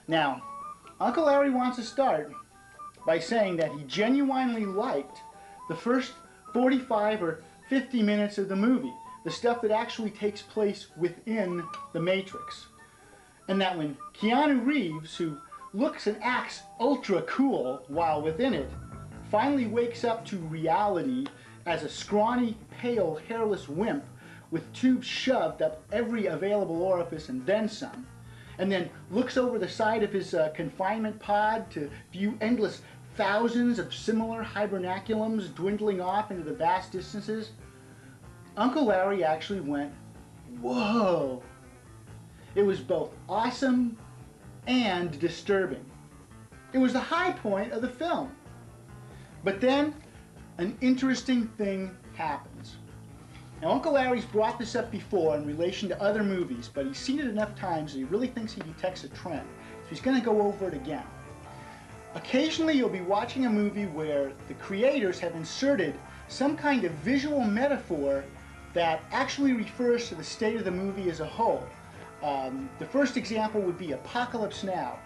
Now, Uncle Larry wants to start by saying that he genuinely liked the first 45 or 50 minutes of the movie, the stuff that actually takes place within the Matrix. And that when Keanu Reeves, who looks and acts ultra cool while within it, finally wakes up to reality as a scrawny, pale, hairless wimp with tubes shoved up every available orifice and then some, and then looks over the side of his confinement pod to view endless thousands of similar hibernaculums dwindling off into the vast distances, Uncle Larry actually went, whoa! It was both awesome and disturbing. It was the high point of the film. But then, an interesting thing happens. Now, Uncle Larry's brought this up before in relation to other movies, but he's seen it enough times that he really thinks he detects a trend. So he's going to go over it again. Occasionally, you'll be watching a movie where the creators have inserted some kind of visual metaphor that actually refers to the state of the movie as a whole. The first example would be Apocalypse Now,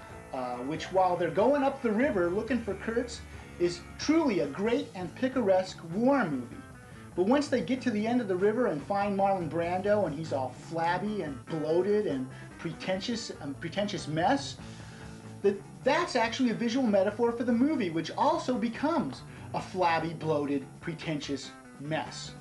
which, while they're going up the river looking for Kurtz, is truly a great and picaresque war movie. But once they get to the end of the river and find Marlon Brando and he's all flabby and bloated and pretentious mess, that's actually a visual metaphor for the movie, which also becomes a flabby, bloated, pretentious mess.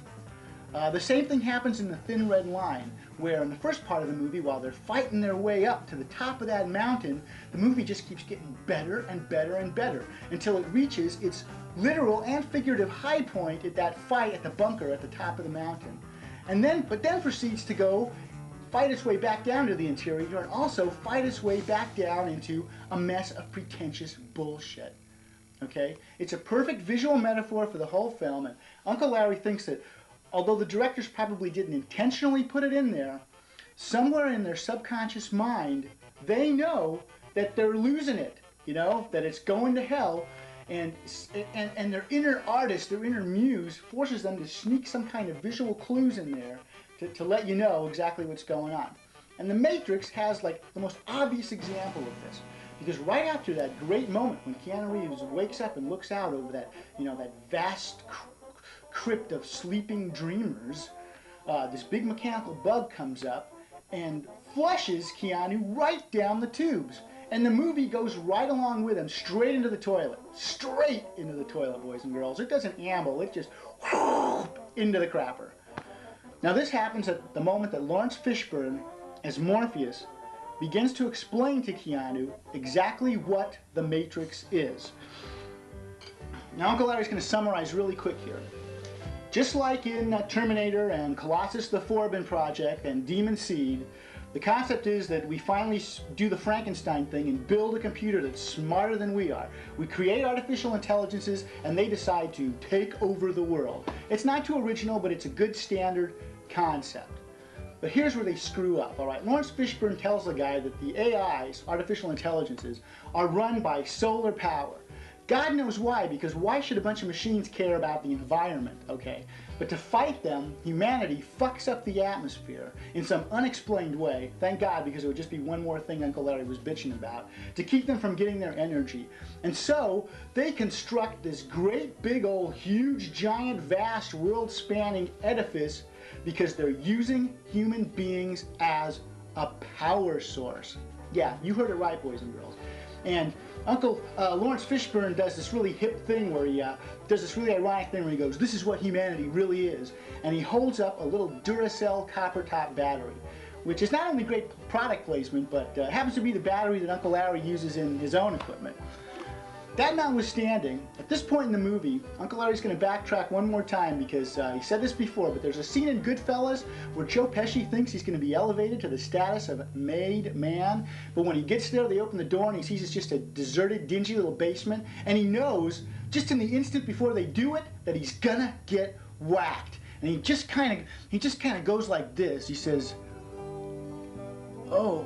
The same thing happens in The Thin Red Line, where in the first part of the movie, while they're fighting their way up to the top of that mountain, the movie just keeps getting better and better and better until it reaches its literal and figurative high point at that fight at the bunker at the top of the mountain. But then proceeds to go fight its way back down to the interior and also fight its way back down into a mess of pretentious bullshit. Okay? It's a perfect visual metaphor for the whole film, and Uncle Larry thinks that although the directors probably didn't intentionally put it in there, somewhere in their subconscious mind, they know that they're losing it, you know, that it's going to hell, and their inner artist, their inner muse, forces them to sneak some kind of visual clues in there to let you know exactly what's going on. And The Matrix has like the most obvious example of this, because right after that great moment when Keanu Reeves wakes up and looks out over that, you know, that vast crypt of sleeping dreamers, this big mechanical bug comes up and flushes Keanu right down the tubes. And the movie goes right along with him, straight into the toilet. Straight into the toilet, boys and girls. It doesn't amble, it just into the crapper. Now this happens at the moment that Lawrence Fishburne, as Morpheus, begins to explain to Keanu exactly what the Matrix is. Now Uncle Larry's going to summarize really quick here. Just like in Terminator and Colossus the Forbin Project and Demon Seed, the concept is that we finally do the Frankenstein thing and build a computer that's smarter than we are. We create artificial intelligences and they decide to take over the world. It's not too original, but it's a good standard concept. But here's where they screw up, all right? Lawrence Fishburne tells the guy that the AIs, artificial intelligences, are run by solar power. God knows why, because why should a bunch of machines care about the environment, okay? But to fight them, humanity fucks up the atmosphere in some unexplained way, thank God, because it would just be one more thing Uncle Larry was bitching about, to keep them from getting their energy. And so, they construct this great big old huge giant vast world-spanning edifice because they're using human beings as a power source. Yeah, you heard it right, boys and girls. And Uncle Lawrence Fishburne does this really hip thing where he does this really ironic thing where he goes, this is what humanity really is. And he holds up a little Duracell copper top battery, which is not only great product placement, but happens to be the battery that Uncle Larry uses in his own equipment. That notwithstanding, at this point in the movie, Uncle Larry's going to backtrack one more time because he said this before, but there's a scene in Goodfellas where Joe Pesci thinks he's going to be elevated to the status of made man, but when he gets there, they open the door and he sees it's just a deserted, dingy little basement, and he knows, just in the instant before they do it, that he's gonna get whacked. And he just kind of goes like this. He says, "Oh,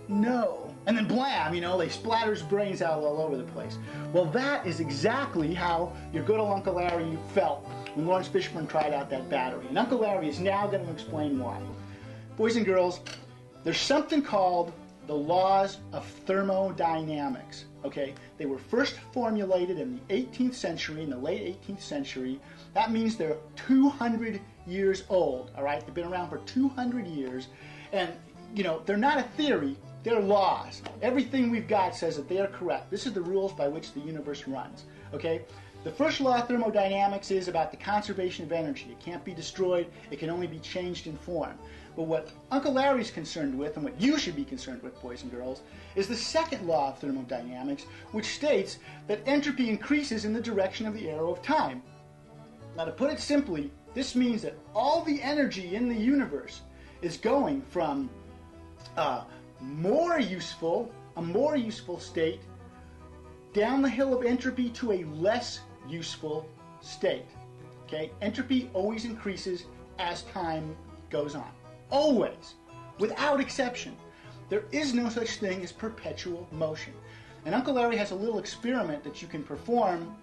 no." And then blam, you know, they splatter his brains out all over the place. Well, that is exactly how your good old Uncle Larry felt when Lawrence Fishburne tried out that battery. And Uncle Larry is now going to explain why. Boys and girls, there's something called the laws of thermodynamics. Okay, they were first formulated in the 18th century, in the late 18th century. That means they're 200 years old. All right, they've been around for 200 years, and you know they're not a theory. They're laws. Everything we've got says that they are correct. This is the rules by which the universe runs. Okay. The first law of thermodynamics is about the conservation of energy. It can't be destroyed. It can only be changed in form. But what Uncle Larry's concerned with, and what you should be concerned with, boys and girls, is the second law of thermodynamics, which states that entropy increases in the direction of the arrow of time. Now, to put it simply, this means that all the energy in the universe is going from a more useful state down the hill of entropy to a less useful state. Okay? Entropy always increases as time goes on. Always. Without exception. There is no such thing as perpetual motion. And Uncle Larry has a little experiment that you can perform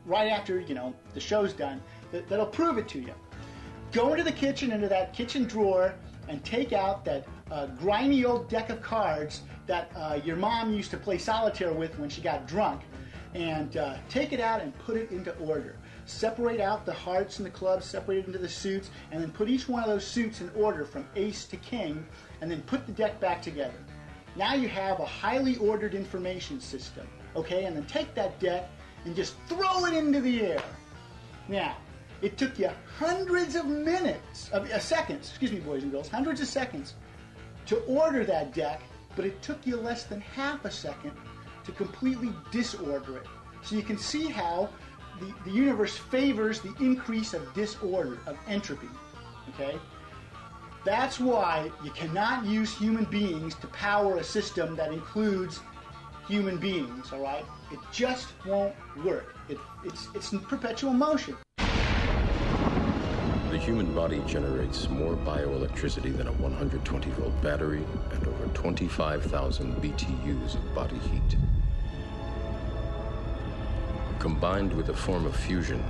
right after, you know, the show's done that'll prove it to you. Go into the kitchen, into that kitchen drawer, and take out that grimy old deck of cards that your mom used to play solitaire with when she got drunk, and take it out and put it into order. Separate out the hearts and the clubs, separate it into the suits, and then put each one of those suits in order from ace to king, and then put the deck back together. Now you have a highly ordered information system, okay? And then take that deck and just throw it into the air. Now, it took you hundreds of seconds, excuse me, boys and girls, hundreds of seconds to order that deck, but it took you less than half a second to completely disorder it. So you can see how the universe favors the increase of disorder, of entropy, okay? That's why you cannot use human beings to power a system that includes human beings, all right? It just won't work. It's in perpetual motion. The human body generates more bioelectricity than a 120-volt battery and over 25,000 BTUs of body heat. Combined with a form of fusion,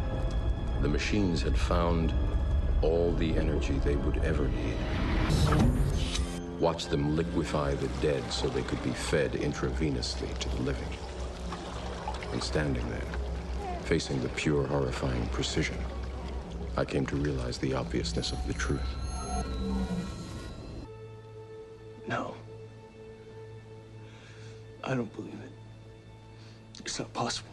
the machines had found all the energy they would ever need. Watch them liquefy the dead so they could be fed intravenously to the living. And standing there, facing the pure, horrifying precision, I came to realize the obviousness of the truth. No. I don't believe it. It's not possible.